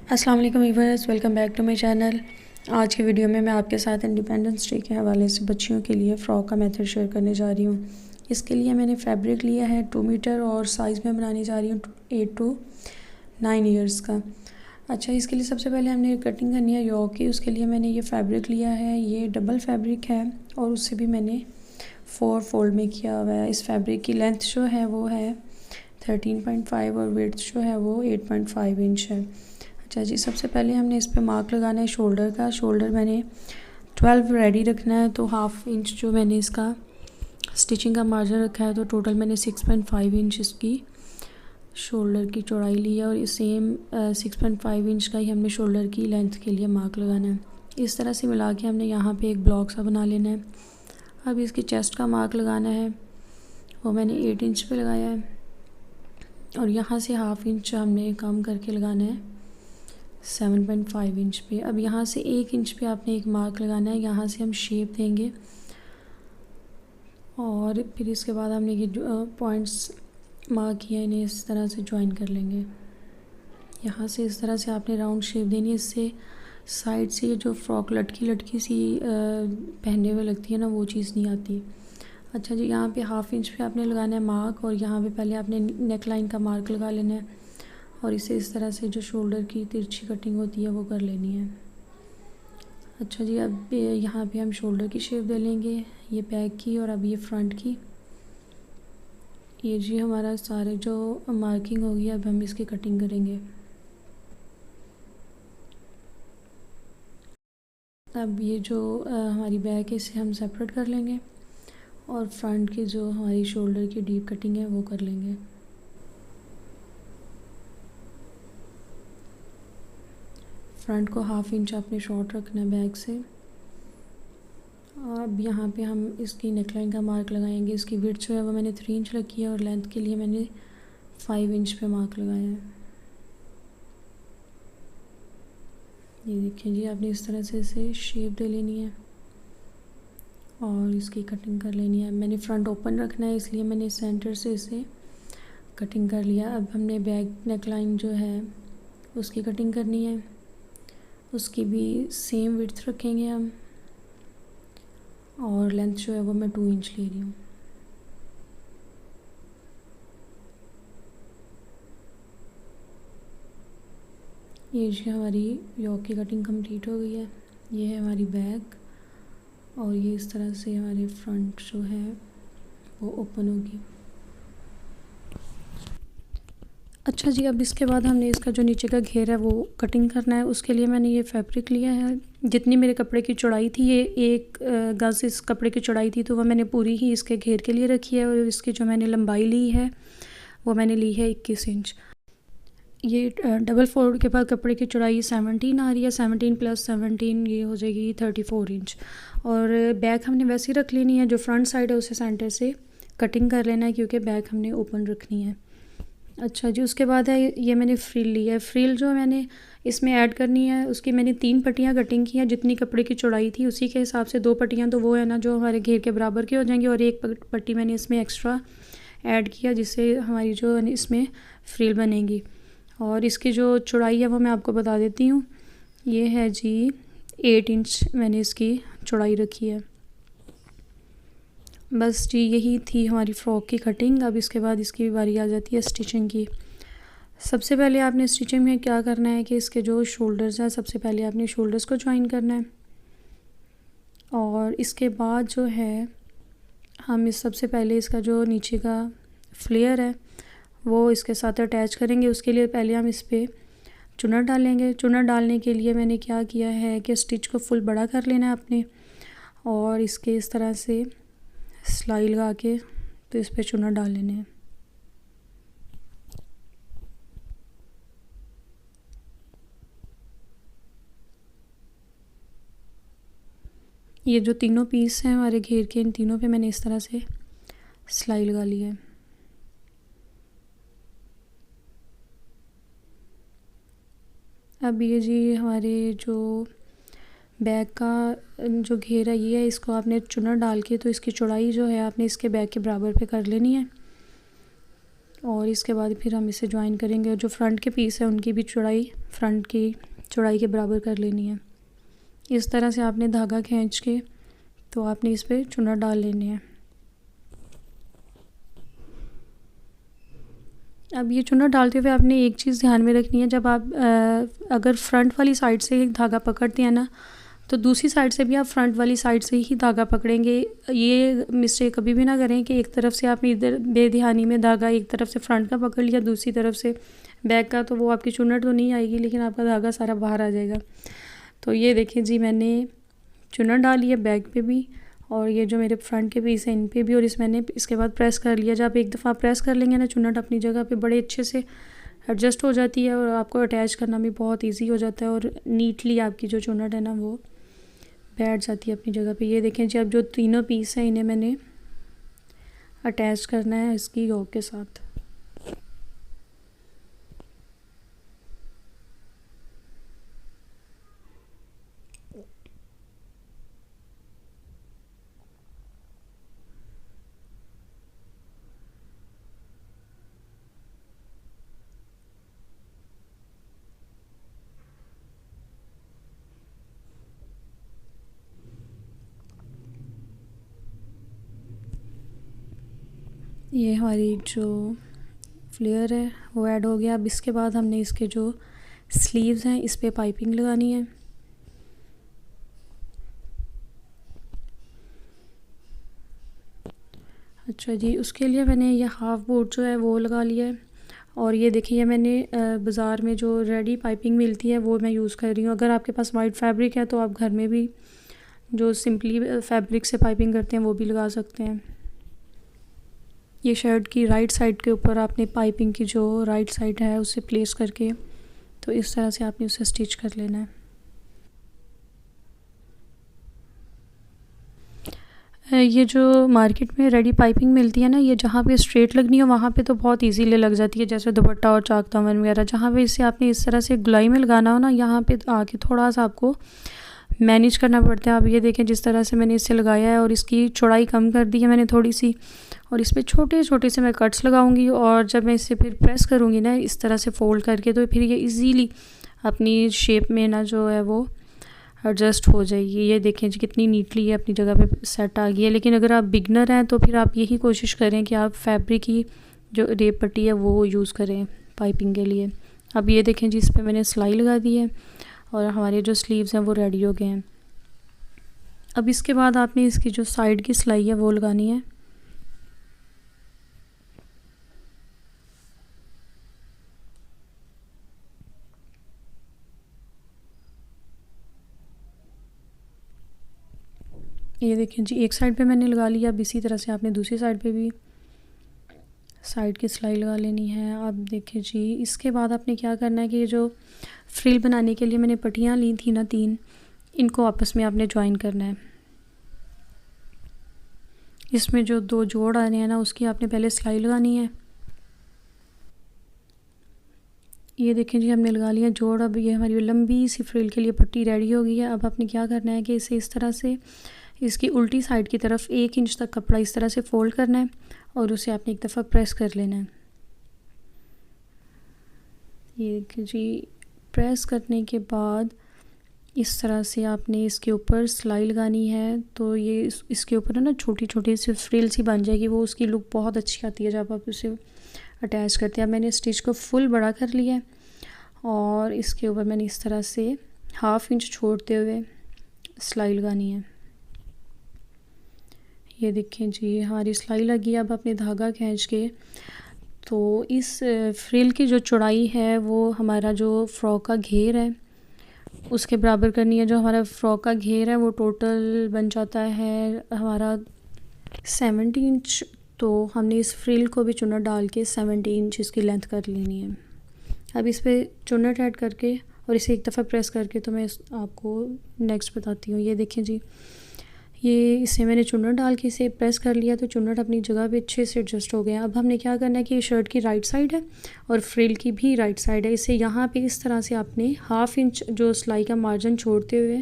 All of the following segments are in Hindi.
अस्सलाम वालेकुम viewers, welcome back to my channel. आज की वीडियो में मैं आपके साथ इंडिपेंडेंस डे के हवाले से बच्चियों के लिए फ़्रॉक का मेथड शेयर करने जा रही हूँ। इसके लिए मैंने फैब्रिक लिया है 2 मीटर और साइज़ में बनाने जा रही हूँ 8 to 9 ईयर्स का। अच्छा, इसके लिए सबसे पहले हमने कटिंग करनी है योक की। उसके लिए मैंने ये फैब्रिक लिया है, ये डबल फैब्रिक है और उससे भी मैंने 4 फोल्ड में किया हुआ है। इस फैब्रिक की लेंथ जो है वो है 13.5 और विड्थ जो है वो 8.5 इंच है। अच्छा जी, सबसे पहले हमने इस पे मार्क लगाना है शोल्डर का। शोल्डर मैंने 12 रेडी रखना है, तो हाफ इंच जो मैंने इसका स्टिचिंग का मार्जिन रखा है, तो टोटल मैंने 6.5 इंच इसकी शोल्डर की चौड़ाई ली है और इस सेम 6.5 इंच का ही हमने शोल्डर की लेंथ के लिए मार्क लगाना है। इस तरह से मिला के हमने यहाँ पे एक ब्लॉक सा बना लेना है। अब इसकी चेस्ट का मार्क लगाना है, वो मैंने 8 इंच पे लगाया है और यहाँ से हाफ इंच हमने कम करके लगाना है 7.5 इंच पे। अब यहाँ से 1 इंच पे आपने एक मार्क लगाना है, यहाँ से हम शेप देंगे और फिर इसके बाद हमने ये पॉइंट्स मार्क किया, इन्हें इस तरह से ज्वाइन कर लेंगे। यहाँ से इस तरह से आपने राउंड शेप देनी है। इससे साइड से ये जो फ्रॉक लटकी लटकी सी पहनने में लगती है ना, वो चीज़ नहीं आती। अच्छा जी, यहाँ पे हाफ इंच पे आपने लगाना है मार्क और यहाँ पे पहले आपने नेक लाइन का मार्क लगा लेना है और इसे इस तरह से जो शोल्डर की तिरछी कटिंग होती है वो कर लेनी है। अच्छा जी, अब यहाँ पे हम शोल्डर की शेप दे लेंगे, ये बैक की और अब ये फ्रंट की। ये जी हमारा सारे जो मार्किंग होगी, अब हम इसकी कटिंग करेंगे। अब ये जो हमारी बैक है इसे हम सेपरेट कर लेंगे और फ्रंट की जो हमारी शोल्डर की डीप कटिंग है वो कर लेंगे। फ्रंट को हाफ इंच आपने शॉर्ट रखना है बैक से। अब यहाँ पे हम इसकी नेकलाइन का मार्क लगाएंगे। इसकी विड्थ जो है वो मैंने 3 इंच रखी है और लेंथ के लिए मैंने 5 इंच पे मार्क लगाया है। ये देखिए जी, आपने इस तरह से इसे शेप दे लेनी है और इसकी कटिंग कर लेनी है। मैंने फ्रंट ओपन रखना है, इसलिए मैंने सेंटर से इसे कटिंग कर लिया। अब हमने बैक नेकलाइन जो है उसकी कटिंग करनी है, उसकी भी सेम विड्थ रखेंगे हम और लेंथ जो है वो मैं 2 इंच ले रही हूँ। ये जी हमारी योक की कटिंग कंप्लीट हो गई है। ये है हमारी बैक और ये इस तरह से हमारी फ्रंट जो है वो ओपन होगी। अच्छा जी, अब इसके बाद हमने इसका जो नीचे का घेर है वो कटिंग करना है। उसके लिए मैंने ये फैब्रिक लिया है। जितनी मेरे कपड़े की चौड़ाई थी, ये 1 गज़ इस कपड़े की चौड़ाई थी, तो वह मैंने पूरी ही इसके घेर के लिए रखी है और इसकी जो मैंने लंबाई ली है वो मैंने ली है 21 इंच। ये डबल फोल्ड के बाद कपड़े की चौड़ाई 17 आ रही है। 17 + 17 ये हो जाएगी 34 इंच। और बैक हमने वैसे ही रख लेनी है, जो फ्रंट साइड है उसे सेंटर से कटिंग कर लेना है क्योंकि बैक हमने ओपन रखनी है। अच्छा जी, उसके बाद है ये मैंने फ्रिल लिया है। फ्रिल जो मैंने इसमें ऐड करनी है, उसकी मैंने 3 पट्टियाँ कटिंग की हैं। जितनी कपड़े की चौड़ाई थी उसी के हिसाब से 2 पट्टियाँ तो वो है ना जो हमारे घेर के बराबर की हो जाएंगी और 1 पट्टी मैंने इसमें एक्स्ट्रा ऐड किया, जिससे हमारी जो इसमें फ्रिल बनेगी। और इसकी जो चौड़ाई है वो मैं आपको बता देती हूँ। ये है जी 8 इंच मैंने इसकी चौड़ाई रखी है। बस जी, यही थी हमारी फ़्रॉक की कटिंग। अब इसके बाद इसकी बारी आ जाती है स्टिचिंग की। सबसे पहले आपने स्टिचिंग में क्या करना है कि इसके जो शोल्डर्स हैं, सबसे पहले आपने शोल्डर्स को ज्वाइन करना है और इसके बाद जो है हम इस सबसे पहले इसका जो नीचे का फ्लेयर है वो इसके साथ अटैच करेंगे। उसके लिए पहले हम इस पर चुनर डालेंगे। चुनर डालने के लिए मैंने क्या किया है कि स्टिच को फुल बड़ा कर लेना है आपने और इसके इस तरह से सिलाई लगा के तो इस पर चुनर डाल लेने हैं। ये जो तीनों पीस हैं हमारे घेर के, इन तीनों पे मैंने इस तरह से सिलाई लगा ली है। अब ये जी हमारे जो बैक का जो घेर है ये है, इसको आपने चुनर डाल के तो इसकी चौड़ाई जो है आपने इसके बैक के बराबर पे कर लेनी है। और इसके बाद फिर हम इसे ज्वाइन करेंगे। और जो फ्रंट के पीस है उनकी भी चौड़ाई फ्रंट की चौड़ाई के बराबर कर लेनी है। इस तरह से आपने धागा खींच के तो आपने इस पर चुन्नट डाल लेनी है। अब ये चुन्नट डालते हुए आपने एक चीज़ ध्यान में रखनी है, जब आप अगर फ्रंट वाली साइड से धागा पकड़ते हैं ना, तो दूसरी साइड से भी आप फ्रंट वाली साइड से ही धागा पकड़ेंगे। ये मिस्टेक कभी भी ना करें कि एक तरफ से आपने इधर बेध्यानी में धागा एक तरफ से फ्रंट का पकड़ लिया, दूसरी तरफ से बैक का, तो वो आपकी चुन्नट तो नहीं आएगी लेकिन आपका धागा सारा बाहर आ जाएगा। तो ये देखिए जी, मैंने चुन्नट डाली है बैक पे भी और ये जो मेरे फ्रंट के पीस है इन पे भी, और इस मैंने इसके बाद प्रेस कर लिया। जब आप एक दफ़ा प्रेस कर लेंगे ना, चुन्नट अपनी जगह पे बड़े अच्छे से एडजस्ट हो जाती है और आपको अटैच करना भी बहुत इजी हो जाता है और नीटली आपकी जो चुन्नट है ना वो बैठ जाती है अपनी जगह पे। ये देखें जी, अब जो तीनों पीस हैं इन्हें मैंने अटैच करना है इसकी योक के साथ। ये हमारी जो फ्लेयर है वो ऐड हो गया। अब इसके बाद हमने इसके जो स्लीव्स हैं इस पे पाइपिंग लगानी है। अच्छा जी, उसके लिए मैंने ये हाफ़ बोर्ड जो है वो लगा लिया है। और ये देखिए, मैंने बाज़ार में जो रेडी पाइपिंग मिलती है वो मैं यूज़ कर रही हूँ। अगर आपके पास वाइट फैब्रिक है तो आप घर में भी जो सिंपली फैब्रिक से पाइपिंग करते हैं वो भी लगा सकते हैं। ये शर्ट की राइट साइड के ऊपर आपने पाइपिंग की जो राइट साइड है उसे प्लेस करके तो इस तरह से आपने उसे स्टिच कर लेना है। ये जो मार्केट में रेडी पाइपिंग मिलती है ना, ये जहाँ पे स्ट्रेट लगनी हो वहाँ पे तो बहुत इजीली लग जाती है, जैसे दुपट्टा और चाक दामन वगैरह। जहाँ पे इसे आपने इस तरह से गुलाई में लगाना हो ना, यहाँ पे आके थोड़ा सा आपको मैनेज करना पड़ता है। आप ये देखें जिस तरह से मैंने इसे लगाया है और इसकी चौड़ाई कम कर दी है मैंने थोड़ी सी, और इस पर छोटे छोटे से मैं कट्स लगाऊंगी। और जब मैं इसे फिर प्रेस करूँगी ना इस तरह से फ़ोल्ड करके, तो फिर ये इजीली अपनी शेप में ना जो है वो एडजस्ट हो जाएगी। ये देखें जी कितनी नीटली ये अपनी जगह पे सेट आ गई है। लेकिन अगर आप बिगनर हैं तो फिर आप यही कोशिश करें कि आप फैब्रिक की जो रेप पट्टी है वो यूज़ करें पाइपिंग के लिए। अब ये देखें जी, इस पर मैंने सिलाई लगा दी है और हमारे जो स्लीव्स हैं वो रेडी हो गए हैं। अब इसके बाद आपने इसकी जो साइड की सिलाई है वो लगानी है। ये देखें जी, एक साइड पे मैंने लगा लिया। अब इसी तरह से आपने दूसरी साइड पे भी साइड की सिलाई लगा लेनी है। अब देखिए जी, इसके बाद आपने क्या करना है कि ये जो फ्रिल बनाने के लिए मैंने पट्टियाँ ली थी ना 3, इनको आपस में आपने ज्वाइन करना है। इसमें जो 2 जोड़ आ रहे हैं ना उसकी आपने पहले सिलाई लगानी है। ये देखें जी, हमने लगा लिया जोड़। अब ये हमारी लंबी सी फ्रिल के लिए पट्टी रेडी हो गई है। अब आपने क्या करना है कि इसे इस तरह से इसकी उल्टी साइड की तरफ 1 इंच तक कपड़ा इस तरह से फ़ोल्ड करना है और उसे आपने एक दफ़ा प्रेस कर लेना है। ये जी, प्रेस करने के बाद इस तरह से आपने इसके ऊपर सिलाई लगानी है। तो ये इसके ऊपर ना छोटी छोटी सी फ्रिल सी बन जाएगी, वो उसकी लुक बहुत अच्छी आती है जब आप उसे अटैच करते हैं। अब मैंने स्टिच को फुल बड़ा कर लिया है और इसके ऊपर मैंने इस तरह से 1/2 इंच छोड़ते हुए सिलाई लगानी है। ये देखें जी, हमारी सिलाई लगी। अब अपने धागा खींच के तो इस फ्रिल की जो चौड़ाई है वो हमारा जो फ़्रॉक का घेर है उसके बराबर करनी है। जो हमारा फ़्रॉक का घेर है वो टोटल बन जाता है हमारा 70 इंच। तो हमने इस फ्रिल को भी चुन्नट डाल के 70 इंच इसकी लेंथ कर लेनी है। अब इस पर चुन्नट ऐड करके और इसे एक दफ़ा प्रेस करके तो मैं आपको नेक्स्ट बताती हूँ। ये देखें जी, ये इसे मैंने चुन्नट डाल के इसे प्रेस कर लिया तो चुन्नट अपनी जगह पे अच्छे से एडजस्ट हो गया। अब हमने क्या करना है कि ये शर्ट की राइट साइड है और फ्रिल की भी राइट साइड है। इसे यहाँ पे इस तरह से आपने 1/2 इंच जो सिलाई का मार्जिन छोड़ते हुए,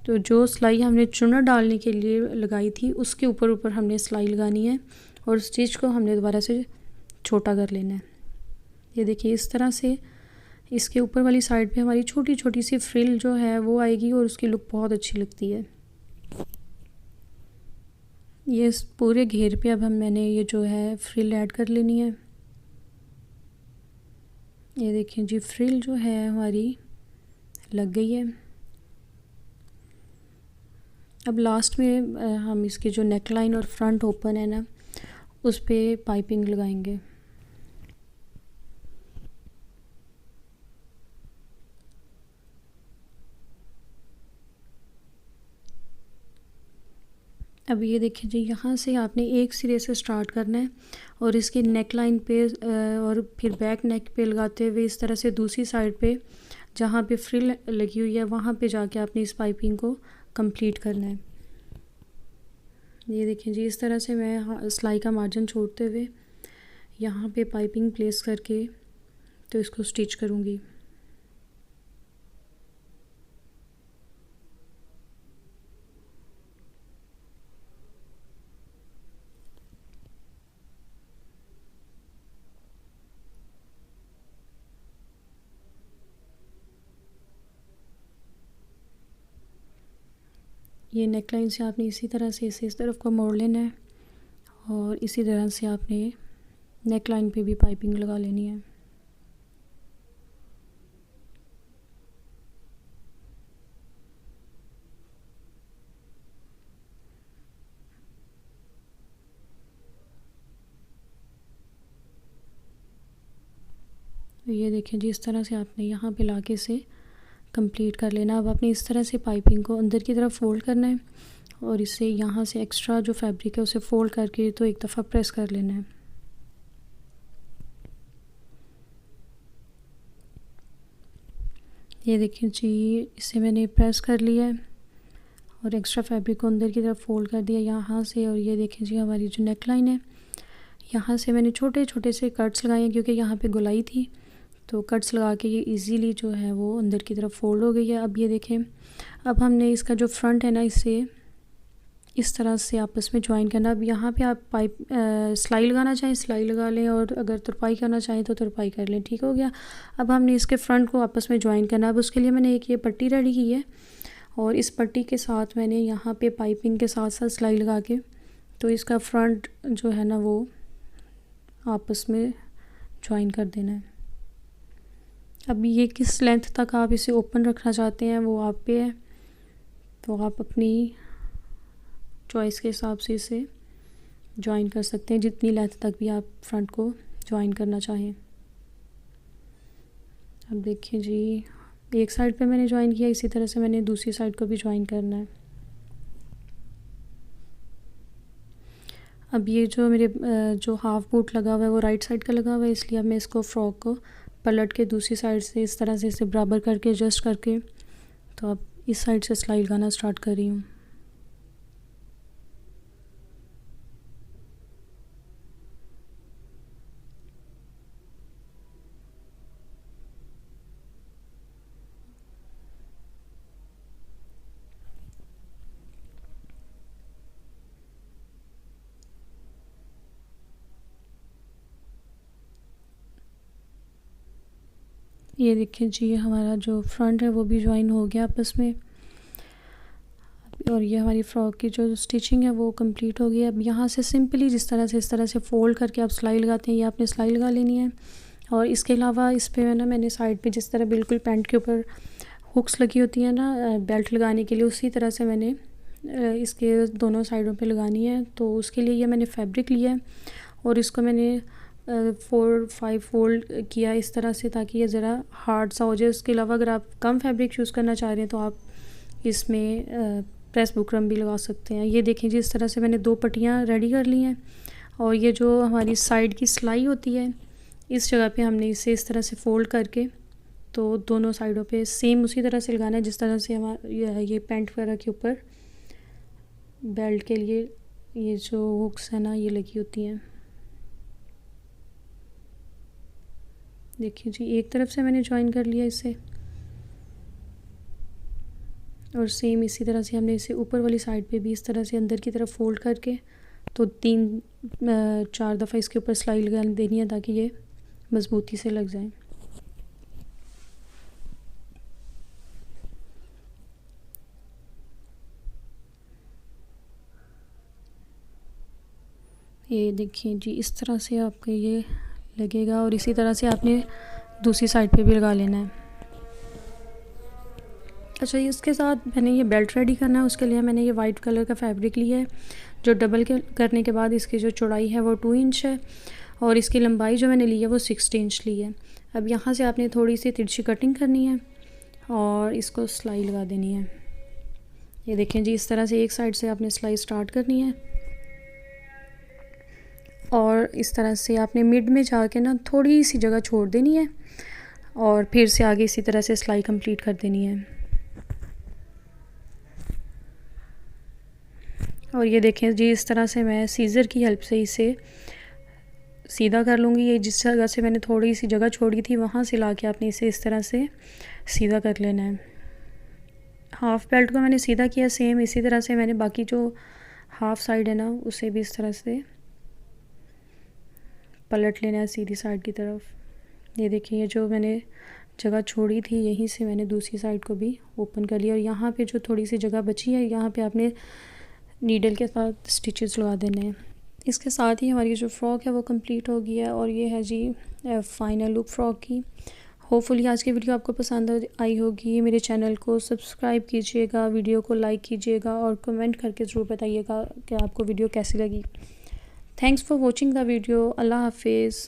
तो जो सिलाई हमने चुन्नट डालने के लिए लगाई थी उसके ऊपर हमने सिलाई लगानी है और स्टिच को हमने दोबारा से छोटा कर लेना है। ये देखिए इस तरह से इसके ऊपर वाली साइड पे हमारी छोटी छोटी सी फ्रिल जो है वो आएगी और उसकी लुक बहुत अच्छी लगती है। ये इस पूरे घेर पे अब मैंने ये जो है फ्रिल ऐड कर लेनी है। ये देखिए जी फ्रिल जो है हमारी लग गई है। अब लास्ट में हम इसकी जो नेक लाइन और फ्रंट ओपन है ना उस पे पाइपिंग लगाएंगे। अब ये देखिए जी यहाँ से आपने एक सिरे से स्टार्ट करना है और इसके नेक लाइन पे और फिर बैक नेक पे लगाते हुए इस तरह से दूसरी साइड पे जहाँ पे फ्रिल लगी हुई है वहाँ पे जाके आपने इस पाइपिंग को कंप्लीट करना है। ये देखिए जी इस तरह से मैं सिलाई का मार्जिन छोड़ते हुए यहाँ पे पाइपिंग प्लेस करके तो इसको स्टिच करूँगी। ये नेक लाइन से आपने इसी तरह से इसे इस तरफ को मोड़ लेना है और इसी तरह से आपने नेक लाइन पे भी पाइपिंग लगा लेनी है। ये देखिए जी इस तरह से आपने यहाँ पे लाके इसे कंप्लीट कर लेना। अब आपने इस तरह से पाइपिंग को अंदर की तरफ फोल्ड करना है और इसे यहाँ से एक्स्ट्रा जो फैब्रिक है उसे फोल्ड करके तो एक दफ़ा प्रेस कर लेना है। ये देखिए जी इसे मैंने प्रेस कर लिया है और एक्स्ट्रा फैब्रिक को अंदर की तरफ फोल्ड कर दिया यहाँ से। और ये देखिए जी हमारी जो नेक लाइन है यहाँ से मैंने छोटे छोटे से कट्स लगाए हैं क्योंकि यहाँ पे गोलाई थी तो कट्स लगा के ये इजीली जो है वो अंदर की तरफ फोल्ड हो गई है। अब ये देखें अब हमने इसका जो फ्रंट है ना इसे इस तरह से आपस में ज्वाइन करना। अब यहाँ पे आप पाइप सिलाई लगाना चाहें सिलाई लगा लें और अगर तुरपाई करना चाहें तो तुरपाई कर लें। ठीक हो गया। अब हमने इसके फ्रंट को आपस में ज्वाइन करना। अब उसके लिए मैंने एक ये पट्टी रेडी की है और इस पट्टी के साथ मैंने यहाँ पे पाइपिंग के साथ साथ सिलाई लगा के तो इसका फ्रंट जो है ना वो आपस में ज्वाइन कर देना है। अब ये किस लेंथ तक आप इसे ओपन रखना चाहते हैं वो आप पे है, तो आप अपनी चॉइस के हिसाब से इसे ज्वाइन कर सकते हैं जितनी लेंथ तक भी आप फ्रंट को ज्वाइन करना चाहें। अब देखिए जी एक साइड पे मैंने ज्वाइन किया, इसी तरह से मैंने दूसरी साइड को भी ज्वाइन करना है। अब ये जो मेरे जो हाफ बूट लगा हुआ है वो राइट साइड का लगा हुआ है, इसलिए अब मैं इसको फ्रॉक को पलट के दूसरी साइड से इस तरह से इसे बराबर करके एडजस्ट करके तो अब इस साइड से सिलाई लगाना स्टार्ट कर रही हूँ। ये देखिए जी हमारा जो फ्रंट है वो भी ज्वाइन हो गया आपस में और ये हमारी फ्रॉक की जो स्टिचिंग है वो कंप्लीट हो गई है। अब यहाँ से सिंपली जिस तरह से इस तरह से फ़ोल्ड करके आप सिलाई लगाते हैं ये आपने सिलाई लगा लेनी है। और इसके अलावा इस पे ना मैंने साइड पे जिस तरह बिल्कुल पैंट के ऊपर हुक्स लगी होती हैं ना बेल्ट लगाने के लिए, उसी तरह से मैंने इसके दोनों साइडों पे लगानी है। तो उसके लिए ये मैंने फैब्रिक लिया है और इसको मैंने 4-5 फोल्ड किया इस तरह से ताकि ये ज़रा हार्ड सा हो जाए। उसके अलावा अगर आप कम फैब्रिक यूज़ करना चाह रहे हैं तो आप इसमें प्रेस बुकरम भी लगा सकते हैं। ये देखें जी इस तरह से मैंने 2 पट्टियाँ रेडी कर ली हैं और ये जो हमारी साइड की सिलाई होती है इस जगह पे हमने इसे इस तरह से फ़ोल्ड करके तो दोनों साइडों पे सेम उसी तरह से लगाना है जिस तरह से हमारा ये पैंट वगैरह के ऊपर बेल्ट के लिए ये जो हुक्स है ना ये लगी होती हैं। देखिए जी एक तरफ से मैंने ज्वाइन कर लिया इसे और सेम इसी तरह से हमने इसे ऊपर वाली साइड पे भी इस तरह से अंदर की तरफ फोल्ड करके तो 3-4 दफ़ा इसके ऊपर सिलाई लगा देनी है ताकि ये मज़बूती से लग जाए। ये देखिए जी, इस तरह से आपका ये लगेगा और इसी तरह से आपने दूसरी साइड पे भी लगा लेना है। अच्छा, इसके साथ मैंने ये बेल्ट रेडी करना है। उसके लिए मैंने ये वाइट कलर का फैब्रिक लिया है, जो डबल करने के बाद इसकी जो चौड़ाई है वो 2 इंच है और इसकी लंबाई जो मैंने ली है वो 60 इंच ली है। अब यहाँ से आपने थोड़ी सी तिरछी कटिंग करनी है और इसको सिलाई लगा देनी है। ये देखें जी, इस तरह से एक साइड से आपने सिलाई स्टार्ट करनी है और इस तरह से आपने मिड में जाके ना थोड़ी सी जगह छोड़ देनी है और फिर से आगे इसी तरह से सिलाई कंप्लीट कर देनी है। और ये देखें जी, इस तरह से मैं सीज़र की हेल्प से इसे सीधा कर लूँगी। ये जिस जगह से मैंने थोड़ी सी जगह छोड़ी थी वहाँ से लाके आपने इसे इस तरह से सीधा कर लेना है। हाफ़ बेल्ट को मैंने सीधा किया, सेम इसी तरह से मैंने बाकी जो हाफ़ साइड है ना उसे भी इस तरह से पलट लेना है सीधी साइड की तरफ। ये देखिए, ये जो मैंने जगह छोड़ी थी यहीं से मैंने दूसरी साइड को भी ओपन कर लिया और यहाँ पे जो थोड़ी सी जगह बची है यहाँ पे आपने नीडल के साथ स्टिचेस लगा देने हैं। इसके साथ ही हमारी जो फ़्रॉक है वो कंप्लीट हो गई है और ये है जी फ़ाइनल लुक फ़्रॉक की। होपफुली आज की वीडियो आपको पसंद आई होगी। मेरे चैनल को सब्सक्राइब कीजिएगा, वीडियो को लाइक कीजिएगा और कमेंट करके ज़रूर बताइएगा कि आपको वीडियो कैसी लगी। Thanks for watching the video. अल्लाह हाफिज़।